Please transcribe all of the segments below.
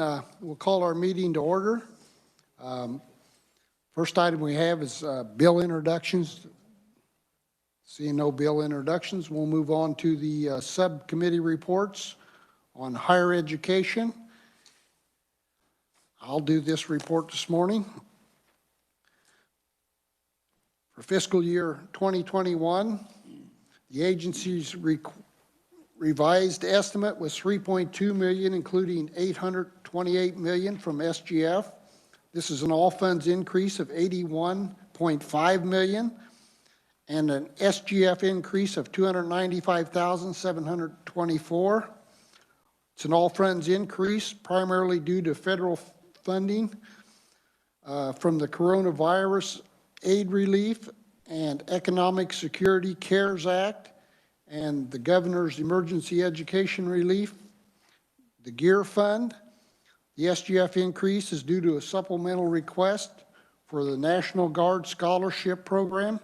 We'll call our meeting to order. First item we have is bill introductions. Seeing no bill introductions, we'll move on to the subcommittee reports on higher education. I'll do this report this morning. For fiscal year 2021, the agency's revised estimate was $3.2 million, including $828 million from SGF. This is an all funds increase of $81.5 million and an SGF increase of $295,724. It's an all funds increase primarily due to federal funding from the coronavirus aid relief and economic security CARES Act and the governor's emergency education relief, the GEAR fund. The SGF increase is due to a supplemental request for the National Guard Scholarship Program.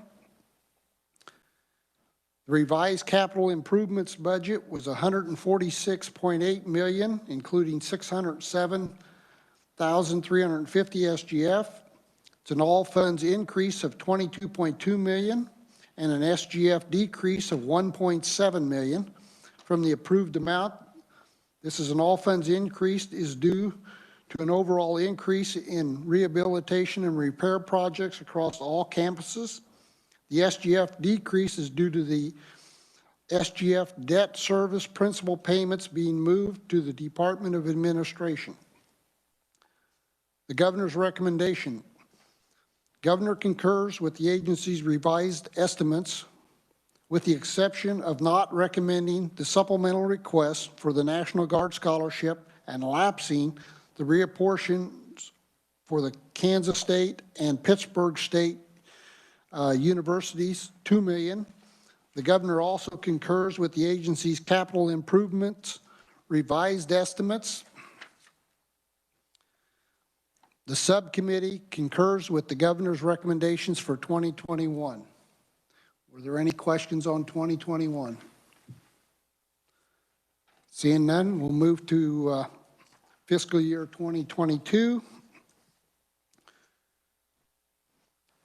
The revised capital improvements budget was $146.8 million, including $607,350 SGF. It's an all funds increase of $22.2 million and an SGF decrease of $1.7 million from the approved amount. This is an all funds increase is due to an overall increase in rehabilitation and repair projects across all campuses. The SGF decrease is due to the SGF debt service principal payments being moved to the Department of Administration. The governor's recommendation. Governor concurs with the agency's revised estimates with the exception of not recommending the supplemental request for the National Guard Scholarship and lapsing the reapportions for the Kansas State and Pittsburgh State universities, $2 million. The governor also concurs with the agency's capital improvements revised estimates. The subcommittee concurs with the governor's recommendations for 2021. Were there any questions on 2021? Seeing none, we'll move to fiscal year 2022.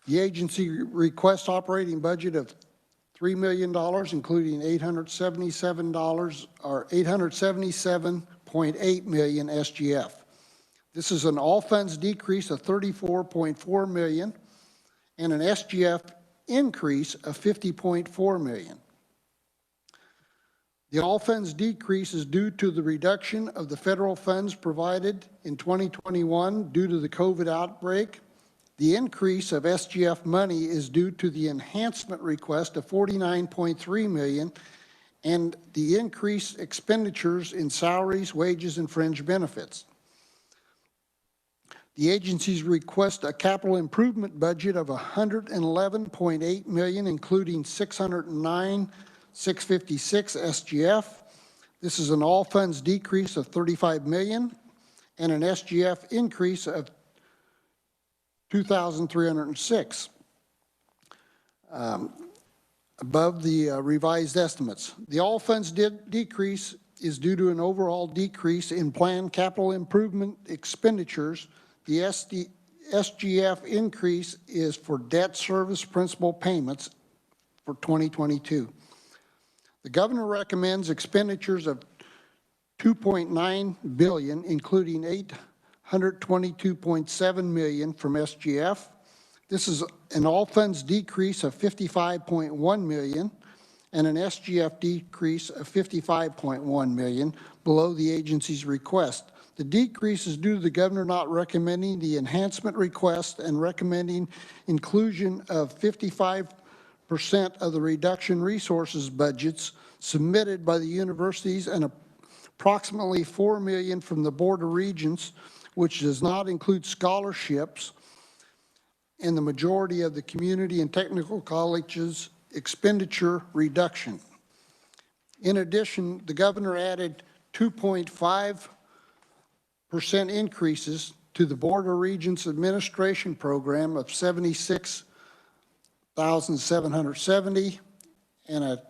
The agency requests operating budget of $3 million, including $877.8 million SGF. This is an all funds decrease of $34.4 million and an SGF increase of $50.4 million. The all funds decrease is due to the reduction of the federal funds provided in 2021 due to the COVID outbreak. The increase of SGF money is due to the enhancement request of $49.3 million and the increased expenditures in salaries, wages, and fringe benefits. The agencies request a capital improvement budget of $111.8 million, including $609,656 SGF. This is an all funds decrease of $35 million and an SGF increase of $2,306 above the revised estimates. The all funds decrease is due to an overall decrease in planned capital improvement expenditures. The SGF increase is for debt service principal payments for 2022. The governor recommends expenditures of $2.9 billion, including $822.7 million from SGF. This is an all funds decrease of $55.1 million and an SGF decrease of $55.1 million below the agency's request. The decrease is due to the governor not recommending the enhancement request and recommending inclusion of 55% of the reduction resources budgets submitted by the universities and approximately $4 million from the Board of Regents, which does not include scholarships, and the majority of the community and technical colleges expenditure reduction. In addition, the governor added 2.5% increases to the Board of Regents administration program of $76,770 and a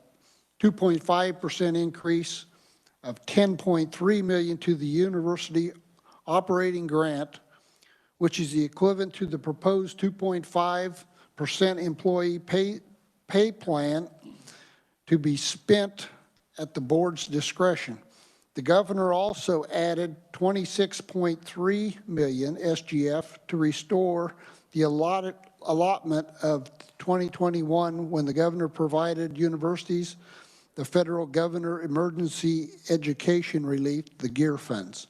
2.5% increase of $10.3 million to the University operating grant, which is the equivalent to the proposed 2.5% employee pay plan to be spent at the board's discretion. The governor also added 26.3 million SGF to restore the allotment of 2021 when the governor provided universities the federal governor emergency education relief, the GEAR funds.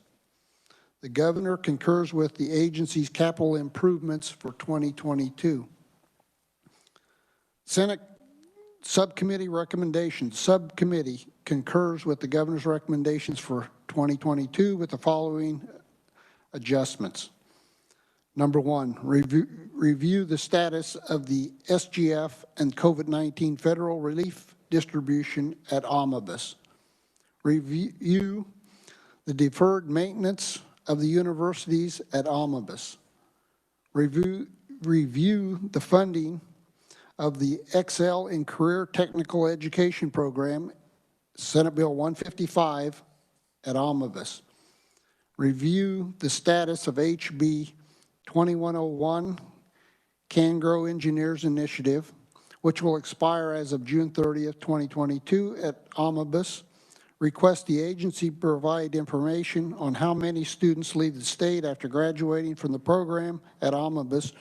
The governor concurs with the agency's capital improvements for 2022. Senate subcommittee recommendations. Subcommittee concurs with the governor's recommendations for 2022 with the following adjustments. Number one, review the status of the SGF and COVID-19 federal relief distribution at Omnibus. Review the deferred maintenance of the universities at Omnibus. Review the funding of the Excel in Career Technical Education Program, Senate Bill 155 at Omnibus. Review the status of HB 2101 Can Grow Engineers Initiative, which will expire as of June 30th, 2022 at Omnibus. Request the agency provide information on how many students leave the state after graduating from the program at Omnibus,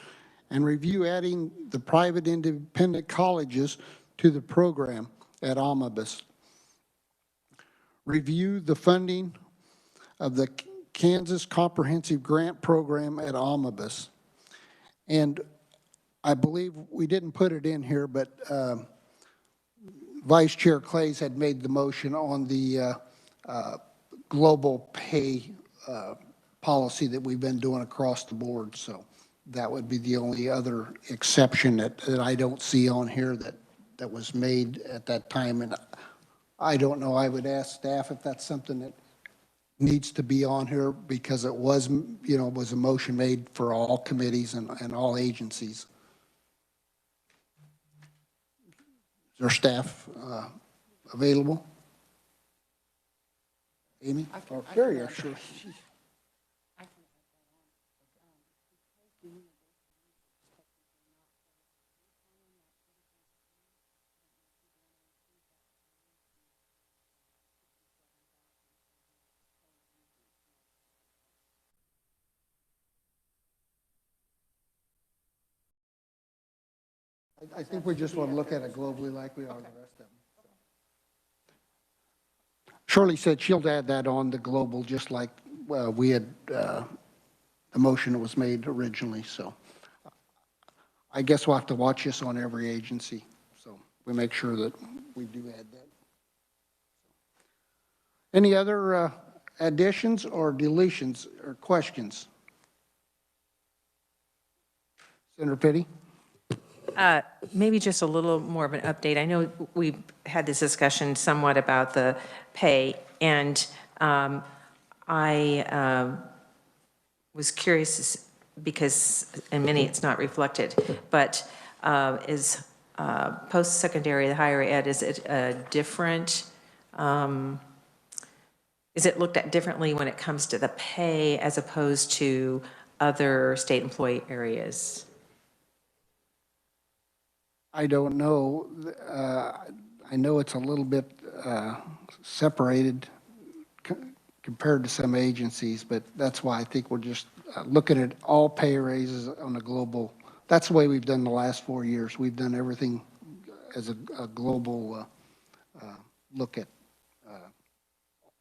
and review adding the private independent colleges to the program at Omnibus. Review the funding of the Kansas Comprehensive Grant Program at Omnibus. And I believe we didn't put it in here, but Vice Chair Clays had made the motion on the global pay policy that we've been doing across the board. So that would be the only other exception that I don't see on here that was made at that time. And I don't know, I would ask staff if that's something that needs to be on here, because it was, you know, was a motion made for all committees and all agencies. Is our staff available? Amy? Or Carrie, sure. I think we just want to look at it globally like we are the rest of them. Shirley said she'll add that on the global, just like we had the motion that was made originally. So I guess we'll have to watch this on every agency. So we make sure that we do add that. Any other additions or deletions or questions? Senator Pitti? Maybe just a little more of an update. I know we had this discussion somewhat about the pay, and I was curious because in many it's not reflected, but is post-secondary, the higher ed, is it a different, is it looked at differently when it comes to the pay as opposed to other state employee areas? I don't know. I know it's a little bit separated compared to some agencies, but that's why I think we're just looking at all pay raises on a global. That's the way we've done the last 4 years. We've done everything as a global look at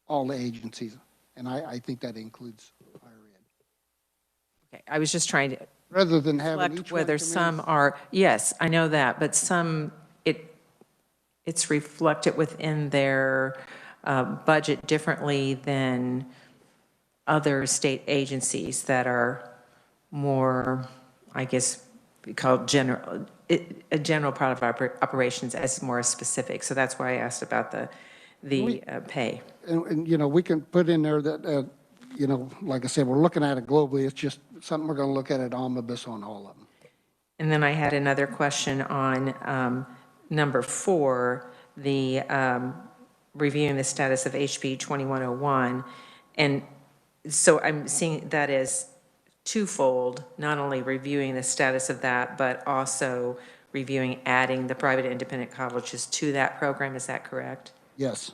all the agencies, and I think that includes higher ed. Okay, I was just trying to rather than having each whether some are, yes, I know that, but some it's reflected within their budget differently than other state agencies that are more, I guess, called general, a general part of our operations as more specific. So that's why I asked about the pay. And you know, we can put in there that you know, like I said, we're looking at it globally. It's just something we're going to look at omnibus on all of them. And then I had another question on number 4, the reviewing the status of HB 2101. And So I'm seeing that as twofold, not only reviewing the status of that, but also reviewing adding the private independent colleges to that program. Is that correct? Yes.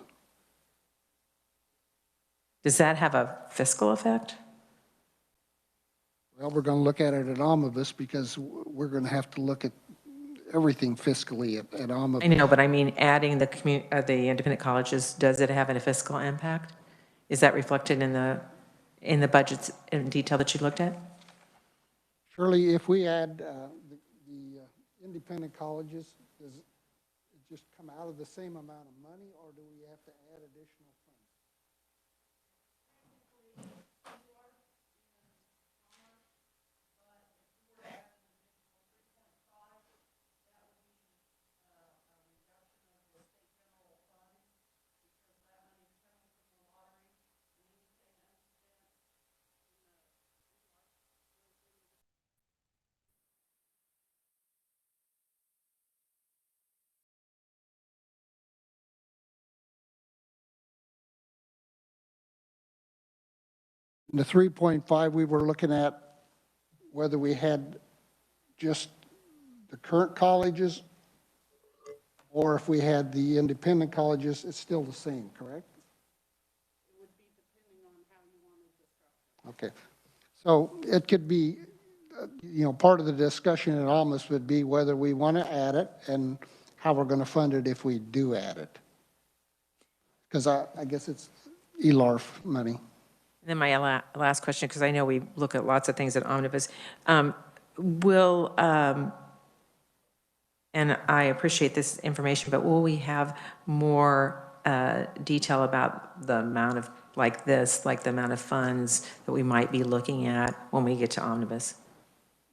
Does that have a fiscal effect? Well, we're going to look at it at omnibus because we're going to have to look at everything fiscally at I omnibus. know, but I mean, adding the independent colleges, does it have a fiscal impact? Is that reflected in the budgets in detail that you looked at? Surely, if we add the independent colleges, does it just come out of the same amount of money, or do we have to add additional funds? In the 3.5, we were looking at whether we had just the current colleges, or if we had the independent colleges, it's still the same, correct? It would be depending on how you wanted to structure. Okay. So it could be, part of the discussion in almost would be whether we want to add it and how we're going to fund it if we do add it. Because I guess it's ELARF money. And then my last question, because I know we look at lots of things at omnibus, and I appreciate this information, but will we have more detail about the amount of, like the amount of funds that we might be looking at when we get to omnibus?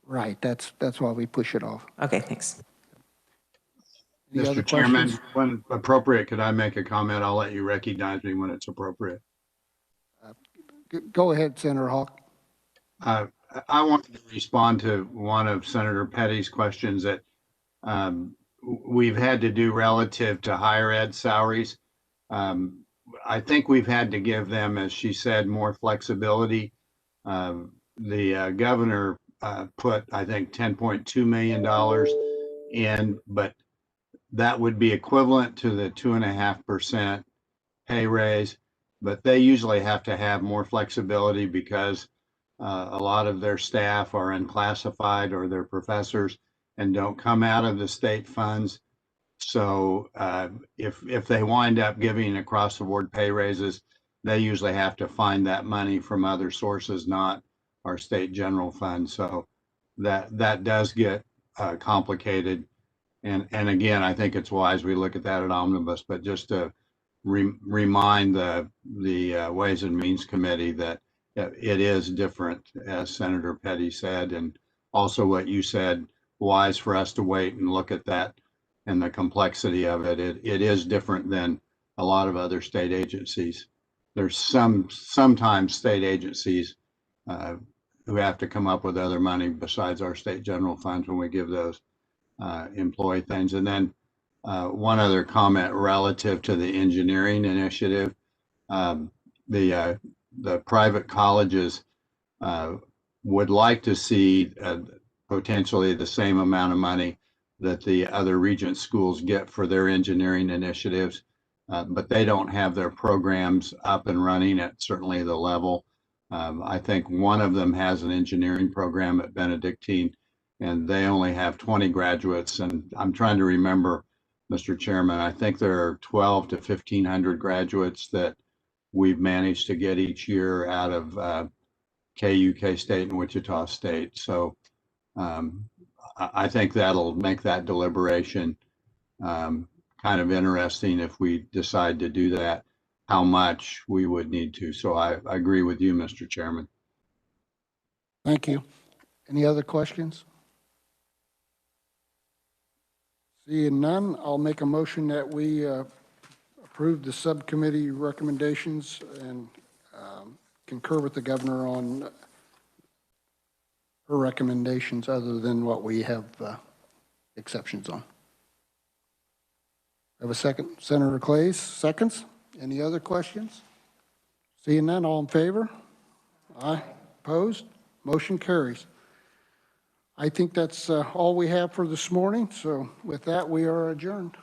Right, that's why we push it off. Okay, thanks. Any other Mr. Chairman, questions? when appropriate, could I make a comment? I'll let you recognize me when it's appropriate. Go ahead, Senator Hawk. I wanted to respond to one of Senator Petty's questions that we've had to do relative to higher ed salaries. I think we've had to give them, as she said, more flexibility. The governor put, I think, $10.2 million in, but that would be equivalent to the 2.5% pay raise. But they usually have to have more flexibility because a lot of their staff are unclassified or they're professors and don't come out of the state funds. So if they wind up giving across the board pay raises, they usually have to find that money from other sources, not our state general fund. So that does get complicated. And again, I think it's wise we look at that at omnibus, but just to remind the Ways and Means Committee that it is different, as Senator Petty said, and also what you said, wise for us to wait and look at that and the complexity of it. It is different than a lot of other state agencies. There's sometimes state agencies who have to come up with other money besides our state general funds when we give those employee things. And then one other comment relative to the engineering initiative. The private colleges would like to see potentially the same amount of money that the other regent schools get for their engineering initiatives, but they don't have their programs up and running at certainly the level. I think one of them has an engineering program at Benedictine, and they only have 20 graduates. And I'm trying to remember, Mr. Chairman, I think there are 12 to 1,500 graduates that we've managed to get each year out of KU, State, and Wichita State. So I think that'll make that deliberation kind of interesting if we decide to do that, how much we would need to. So I agree with you, Mr. Chairman. Thank you. Any other questions? Seeing none, I'll make a motion that we approve the subcommittee recommendations and concur with the governor on her recommendations other than what we have exceptions on. Have a second. Senator Clays, seconds. Any other questions? Seeing none, all in favor? Aye. Opposed? Motion carries. I think that's all we have for this morning, so with that, we are adjourned.